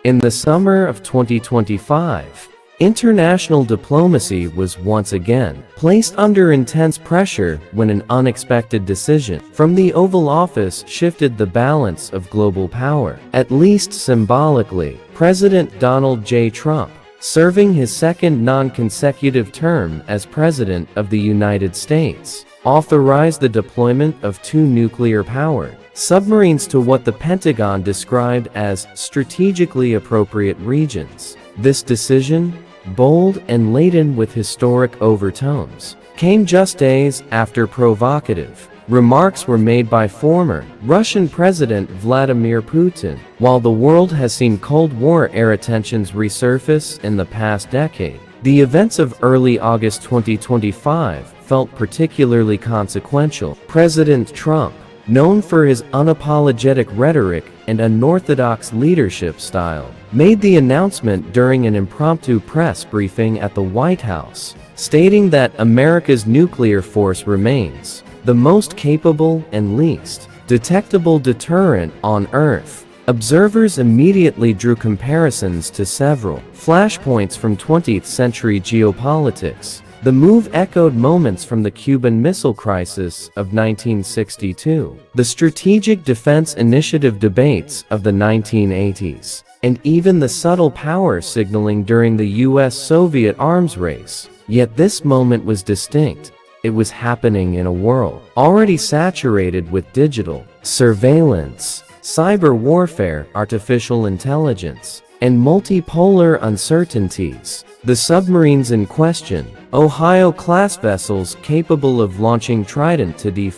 In the summer of 2025, international diplomacy was once again placed under intense pressure when an unexpected decision from the Oval Office shifted the balance of global power. At least symbolically, President Donald J. Trump, serving his second non-consecutive term as President of the United States, authorized the deployment of 2 nuclear-powered submarines to what the Pentagon described as strategically appropriate regions. This decision, bold and laden with historic overtones, came just days after provocative remarks were made by former Russian President Vladimir Putin. While the world has seen Cold War-era tensions resurface in the past decade, the events of early August 2025 felt particularly consequential. President Trump, known for his unapologetic rhetoric and unorthodox leadership style, made the announcement during an impromptu press briefing at the White House, stating that America's nuclear force remains the most capable and least detectable deterrent on Earth. Observers immediately drew comparisons to several flashpoints from 20th century geopolitics. The move echoed moments from the Cuban Missile Crisis of 1962, the Strategic Defense Initiative debates of the 1980s, and even the subtle power signaling during the US-Soviet arms race. Yet this moment was distinct. It was happening in a world already saturated with digital surveillance, cyber warfare, artificial intelligence, and multipolar uncertainties. The submarines in question, Ohio-class vessels capable of launching Trident II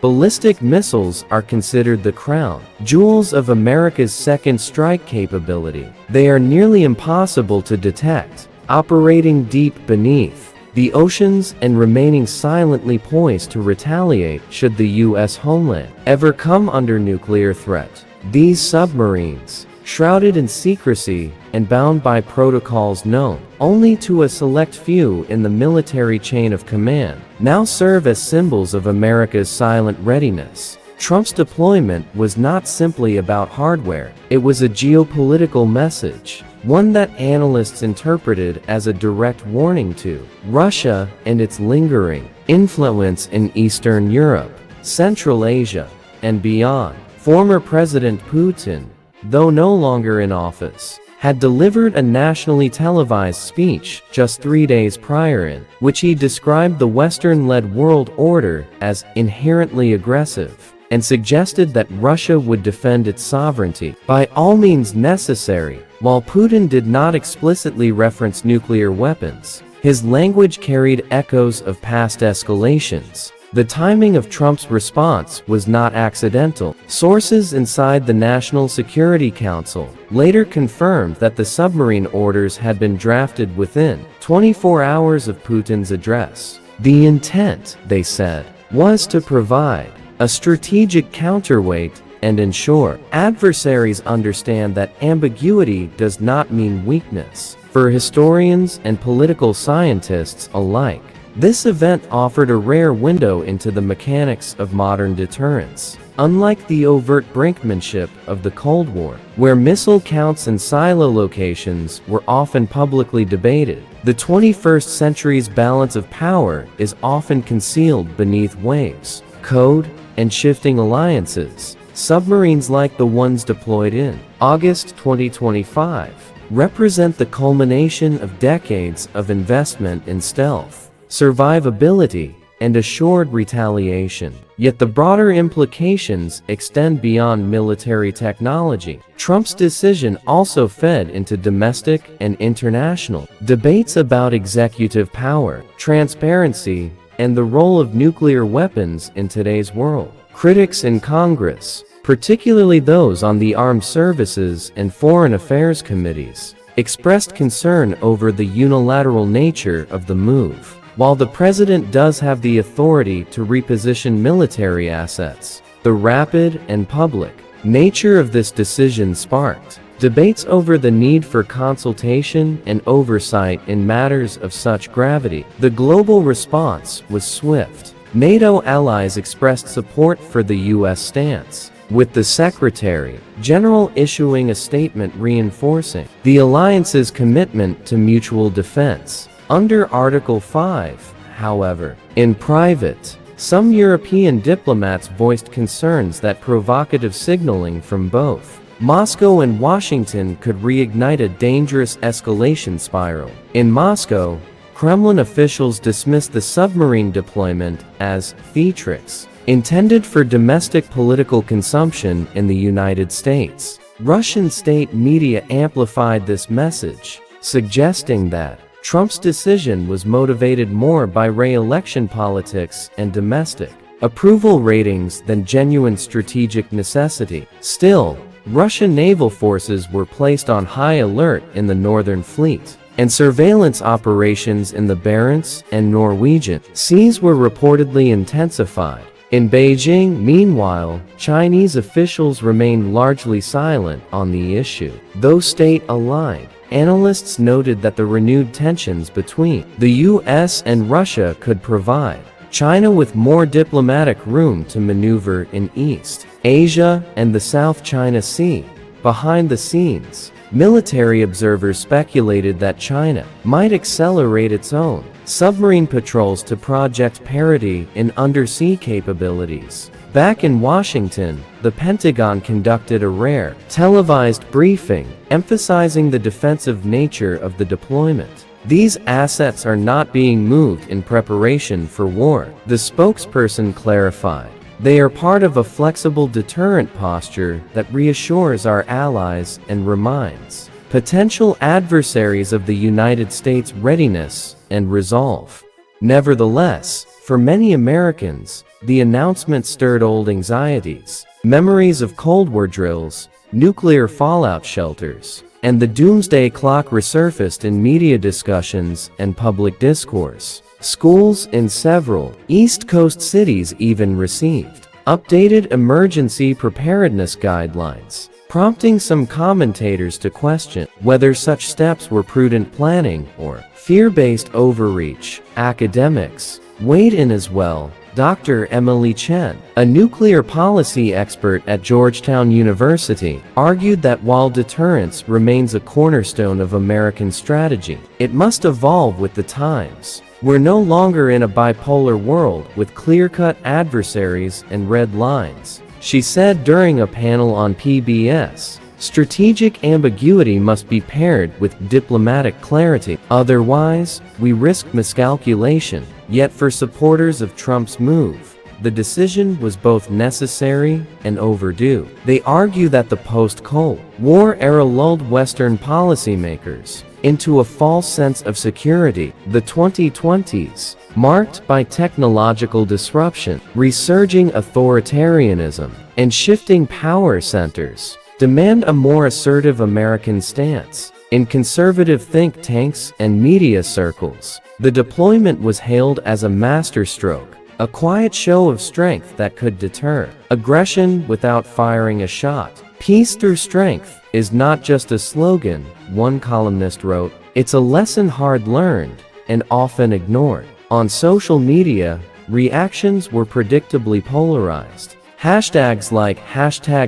ballistic missiles, are considered the crown jewels of America's second strike capability. They are nearly impossible to detect, operating deep beneath the oceans and remaining silently poised to retaliate should the U.S. homeland ever come under nuclear threat. These submarines, shrouded in secrecy and bound by protocols known only to a select few in the military chain of command, now serve as symbols of America's silent readiness. Trump's deployment was not simply about hardware, it was a geopolitical message, one that analysts interpreted as a direct warning to Russia and its lingering influence in Eastern Europe, Central Asia, and beyond. Former President Putin, though no longer in office, had delivered a nationally televised speech just 3 days prior in which he described the Western-led world order as inherently aggressive and suggested that Russia would defend its sovereignty by all means necessary. While Putin did not explicitly reference nuclear weapons, his language carried echoes of past escalations. The timing of Trump's response was not accidental. Sources inside the National Security Council later confirmed that the submarine orders had been drafted within 24 hours of Putin's address. The intent, they said, was to provide a strategic counterweight and ensure adversaries understand that ambiguity does not mean weakness. For historians and political scientists alike, this event offered a rare window into the mechanics of modern deterrence. Unlike the overt brinkmanship of the Cold War, where missile counts and silo locations were often publicly debated, the 21st century's balance of power is often concealed beneath waves, code, and shifting alliances. Submarines like the ones deployed in August 2025 represent the culmination of decades of investment in stealth, survivability, and assured retaliation. Yet the broader implications extend beyond military technology. Trump's decision also fed into domestic and international debates about executive power, transparency, and the role of nuclear weapons in today's world. Critics in Congress, particularly those on the Armed Services and Foreign Affairs committees, expressed concern over the unilateral nature of the move. While the president does have the authority to reposition military assets, the rapid and public nature of this decision sparked debates over the need for consultation and oversight in matters of such gravity. The global response was swift. NATO allies expressed support for the U.S. stance, with the Secretary General issuing a statement reinforcing the alliance's commitment to mutual defense. Under Article 5, however, in private, some European diplomats voiced concerns that provocative signaling from both Moscow and Washington could reignite a dangerous escalation spiral. In Moscow, Kremlin officials dismissed the submarine deployment as theatrics, intended for domestic political consumption in the United States. Russian state media amplified this message, suggesting that Trump's decision was motivated more by re-election politics and domestic approval ratings than genuine strategic necessity. Still, Russian naval forces were placed on high alert in the Northern Fleet, and surveillance operations in the Barents and Norwegian seas were reportedly intensified. In Beijing, meanwhile, Chinese officials remained largely silent on the issue. Though state-aligned, analysts noted that the renewed tensions between the US and Russia could provide China with more diplomatic room to maneuver in East Asia and the South China Sea. Behind the scenes, military observers speculated that China might accelerate its own submarine patrols to project parity in undersea capabilities. Back in Washington, the Pentagon conducted a rare, televised briefing, emphasizing the defensive nature of the deployment. These assets are not being moved in preparation for war, the spokesperson clarified. They are part of a flexible deterrent posture that reassures our allies and reminds potential adversaries of the United States' readiness and resolve. Nevertheless, for many Americans, the announcement stirred old anxieties. Memories of Cold War drills, nuclear fallout shelters, and the doomsday clock resurfaced in media discussions and public discourse. Schools in several East Coast cities even received updated emergency preparedness guidelines, prompting some commentators to question whether such steps were prudent planning or fear-based overreach. Academics weighed in as well. Dr. Emily Chen, a nuclear policy expert at Georgetown University, argued that while deterrence remains a cornerstone of American strategy, it must evolve with the times. We're no longer in a bipolar world with clear-cut adversaries and red lines, she said during a panel on PBS. Strategic ambiguity must be paired with diplomatic clarity. Otherwise, we risk miscalculation. Yet for supporters of Trump's move, the decision was both necessary and overdue. They argue that the post-Cold War era lulled Western policymakers into a false sense of security. The 2020s, marked by technological disruption, resurging authoritarianism, and shifting power centers, demand a more assertive American stance. In conservative think tanks and media circles, the deployment was hailed as a masterstroke, a quiet show of strength that could deter aggression without firing a shot. Peace through strength is not just a slogan, one columnist wrote, it's a lesson hard learned and often ignored. On social media, reactions were predictably polarized. Hashtags like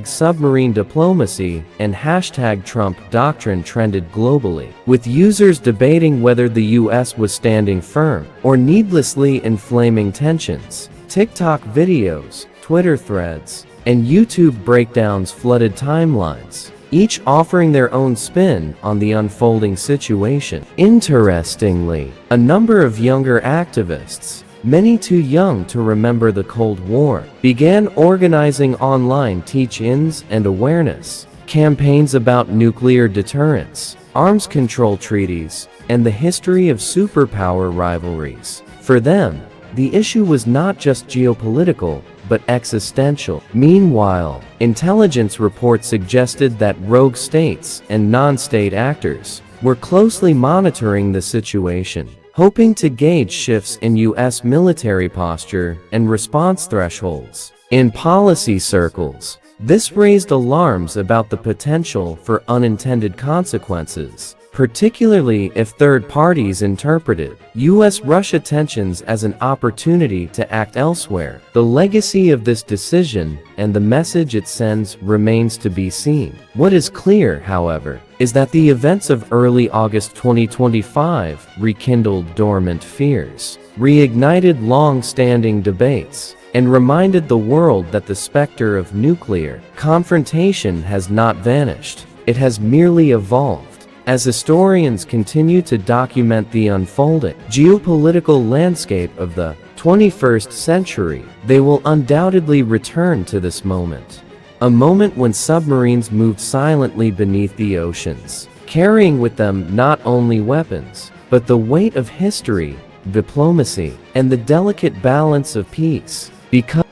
#submarine diplomacy and #Trump Doctrine trended globally, with users debating whether the US was standing firm or needlessly inflaming tensions. TikTok videos, Twitter threads, and YouTube breakdowns flooded timelines, each offering their own spin on the unfolding situation. Interestingly, a number of younger activists, many too young to remember the Cold War, began organizing online teach-ins and awareness campaigns about nuclear deterrence, arms control treaties, and the history of superpower rivalries. For them, the issue was not just geopolitical, but existential. Meanwhile, intelligence reports suggested that rogue states and non-state actors were closely monitoring the situation, hoping to gauge shifts in U.S. military posture and response thresholds. In policy circles, This raised alarms about the potential for unintended consequences, particularly if third parties interpreted US-Russia tensions as an opportunity to act elsewhere. The legacy of this decision and the message it sends remains to be seen. What is clear, however, is that the events of early August 2025 rekindled dormant fears, reignited long-standing debates, and reminded the world that the specter of nuclear confrontation has not vanished. It has merely evolved. As historians continue to document the unfolding geopolitical landscape of the 21st century, they will undoubtedly return to this moment. A moment when submarines moved silently beneath the oceans, carrying with them not only weapons, but the weight of history, diplomacy, and the delicate balance of peace. Because